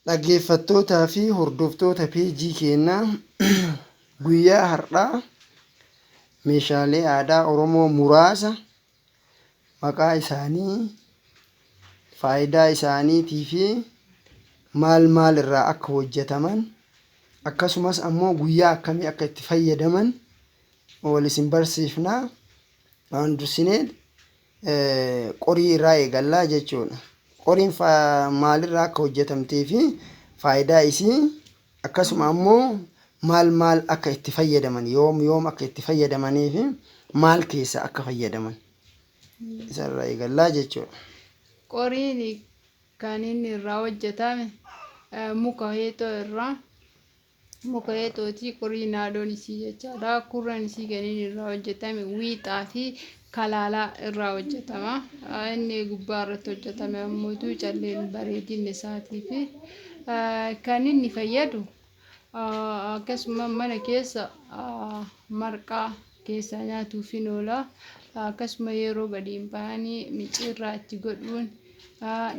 Dhaggeeffattootaa fi hordoftoota peejii keenyaa guyyaa har'aa meeshaalee aadaa Oromoo muraasa maqaa isaanii, faayidaa isaaniitii fi maal irraa akka hojjetaman akkasumas ammoo guyyaa akkamii akka itti fayyadaman wal isin barsiifnaa. Waan dursinee qorii irraa eegallaa jechuudha. Qoriin maalirraa akka hojjetamtee fi faayidaa isii akkasuma ammoo maal akka itti fayyadaman yoom akka itti fayyadamanii fi maal keessa akka fayyadaman isarraa eegallaa jechuudha. Qoriin kan inni irraa hojjetame muka heexoo irraa, muka heexootii qorii naadoon isii jechaadha. Kurran isii kan inni irraa hojjetame wiixaa fi kalaalaa irraa hojjetama. Inni gubbaa irratti hojjetame ammoo calleen bareedinni isaatii fi kan inni fayyadu akkasuma mana keessa marqaa keessa nyaatuuf ni oola. Akkasuma yeroo gadi hin baanii micciirraa itti godhuun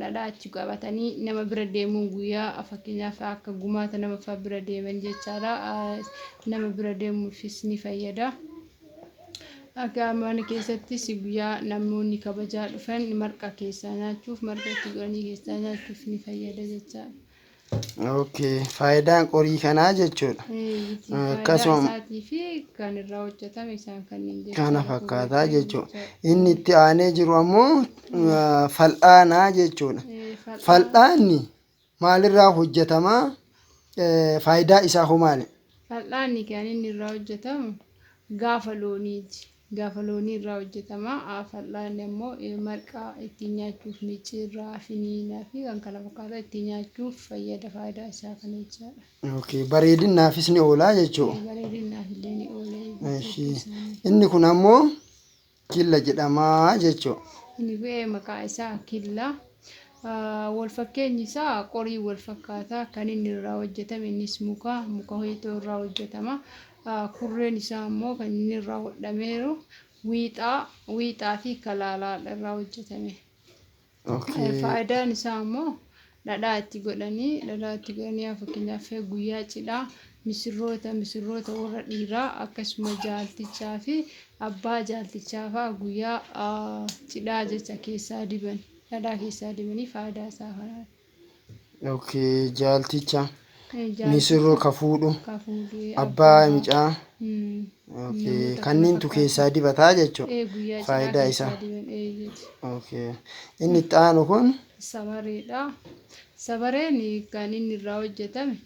dhadhaa itti qabatanii nama bira deemuun guyyaa fakkeenyaaf akka gumaata nama bira deeman jechaadha. Nama bira deemuufis ni fayyada. Akka mana keessattis guyyaa namoonni kabajaa dhufan marqa keessaa nyaachuuf, marqa itti godhanii keessaa nyaachuuf ni fayyada jechaadha. Okay, faayidaan qorii kanaa jechuudha. Akkasuma isaatii fi kan irraa hojjetame isaan kanneen jechuudha. Kana fakkaataa jechuudha. Inni itti aanee jiru ammoo fal'aanaa jechuudha. Fal'aanni maalirraa hojjetamaa? Faayidaa isaa hoo maali? Fal'aanni kan inni irraa hojjetamu gaafa looniiti. Gaafa loonii irraa hojjetama. Fal'aanni ammoo marqaa ittiin nyaachuuf, micciirraa, finiinaa fi kan kana fakkaatan ittiin nyaachuuf fayyada. Faayidaa isaa kana jechaadha. Okay, bareedinaafis ni oolaa jechuudha. Bareedinaaf illee ni oola. Inni kun ammoo killa jedhamaa jechuudha. Inni maqaa isaa killa. Wal fakkeenyi isaa qorii wal fakkaataa kan inni irraa hojjetame innis muka heexoo irraa hojjetama. Kurreen isaa ammoo kan inni irraa hodhameeru wiixaa fi kalaalaa irraa hojjetame. Faayidaan isaa ammoo dhadhaa itti godhanii fakkeenyaaf guyyaa cidhaa misirroota warra dhiiraa akkasuma jaaltichaa fi abbaa jaaltichaa fa'aa guyyaa cidhaa jecha keessaa diban dhadhaa keessaa dibanii faayidaa isaa kana. Okay, jaalticha. Misirroo kafuudhu abbaa micaa kanneentu keessaa dibataa jechuudha. Faayidaa isaa. Okay. Inni itti aanu kun sabareedha. Sabareen kan inni irraa hojjetame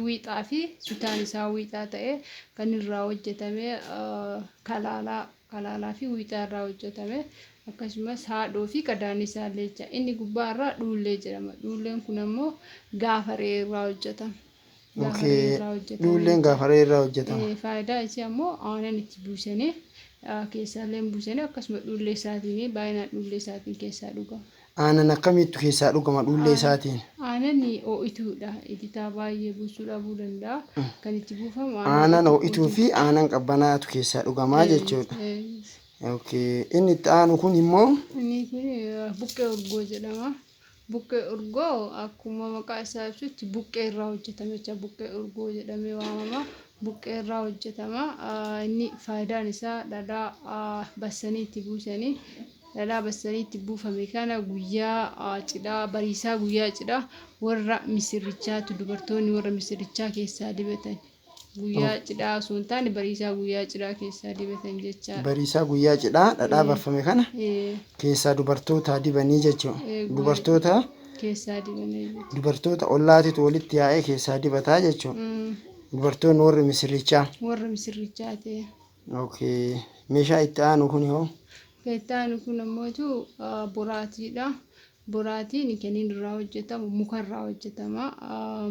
wiixaa fi sutaan isaa wiixaa ta'ee kan irraa hojjetame kalaalaa fi wiixaa irraa hojjetame. Akkasumas haadhoo fi qadaan isaa illee inni gubbaa irraa dhuullee jedhama. Dhuulleen kun ammoo gaafaree irraa hojjetama. Dhuulleen gaafaree irraa hojjetama. Faayidaa isii ammoo aannan itti buusanii keessaallee buusanii akkasuma dhuullee isaatiin baay'inaan dhuullee isaatiin keessaa dhugama. Aannan akkamitti keessaa dhugama dhuullee isaatiin? Aannan ho'ituudha. Ititaa baay'ee buusuu dhabuu danda'a. Kan itti buufamu aannan ho'ituu fi aannan qabbanaatu keessaa dhugamaa jechuudha. Okay, inni itti aanu kun immoo inni kun buqqee urgoo jedhama. Buqqee urgoo akkuma maqaa isaa ibsutti buqqee irraa hojjetame jecha buqqee urgoo jedhamee waamama. Buqqee irraa hojjetama. Inni faayidaan isaa dhadhaa bassanii itti buusanii dhadhaa bassanii itti buufame kana guyyaa cidhaa bariisaa guyyaa cidhaa warra misirrichaatu dubartoonni warra misirrichaa keessaa dibatan. Guyyaa cidhaa osoo hin taane bariisaa guyyaa cidhaa keessaa dibatan jechaadha. Bariisaa guyyaa cidhaa dhadhaa baffame kana keessaa dubartoota dibanii jechuudha. Dubartoota keessaa dibanii jechuudha. Dubartoota ollaatitu walitti yaa'ee keessaa dibataa jechuudha. Dubartoonni warri misirrichaa. Warra misirrichaa ta'e. Okay. Meeshaa itti aanu kun hoo? Itti aanu kun ammoo boraatiidha. Boraatiin kan inni irraa hojjetamu muka irraa hojjetama.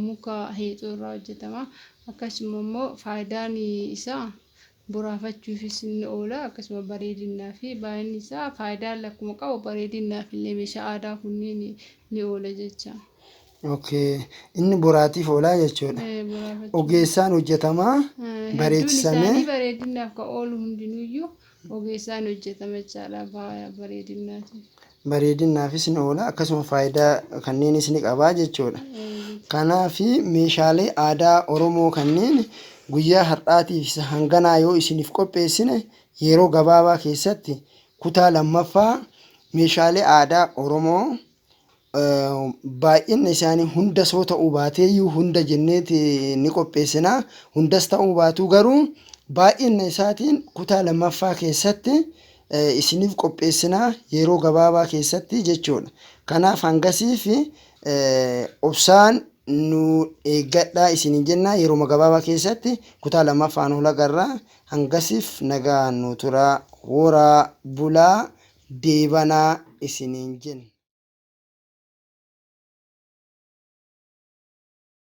Muka heexoo irraa hojjetama. Akkasuma immoo faayidaan isaa boraafachuufis ni oola. Akkasuma bareedinaa fi baay'inni isaa faayidaan akkuma qabu bareedinaaf illee meeshaa aadaa kunneen ni oola jecha. Okay. Inni boraatiif oolaa jechuudha. Ogeessaan hojjetamaa bareechisame. Bareedinaaf kan oolu hundinuyyuu ogeessaan hojjetama jechaadha bareedinaati. bareedinaafis ni oola akkasuma faayidaa kanneenis ni qabaa jechuudha. Kanaaf meeshaalee aadaa Oromoo kanneen guyyaa har'aatiif hanganaa yoo isiniif qopheessine yeroo gabaabaa keessatti kutaa lammaffaa meeshaalee aadaa Oromoo baay'inni isaanii hundas yoo ta'uu baateeyyuu hunda jenneeti ni qopheessinaa. Hundas ta'uu baatuu garuu baay'inna isaatiin kutaa lammaffaa keessatti isiniif qopheessinaa yeroo gabaabaa keessatti jechuudha. Kanaaf hangasiif obsaan nu eeggadhaa isiniin jennaa yeroo gabaabaa keessatti kutaa lammaffaan olagarraa hangasiif nagaan nu turaa horaa bulaa deebanaa isiniin jenna.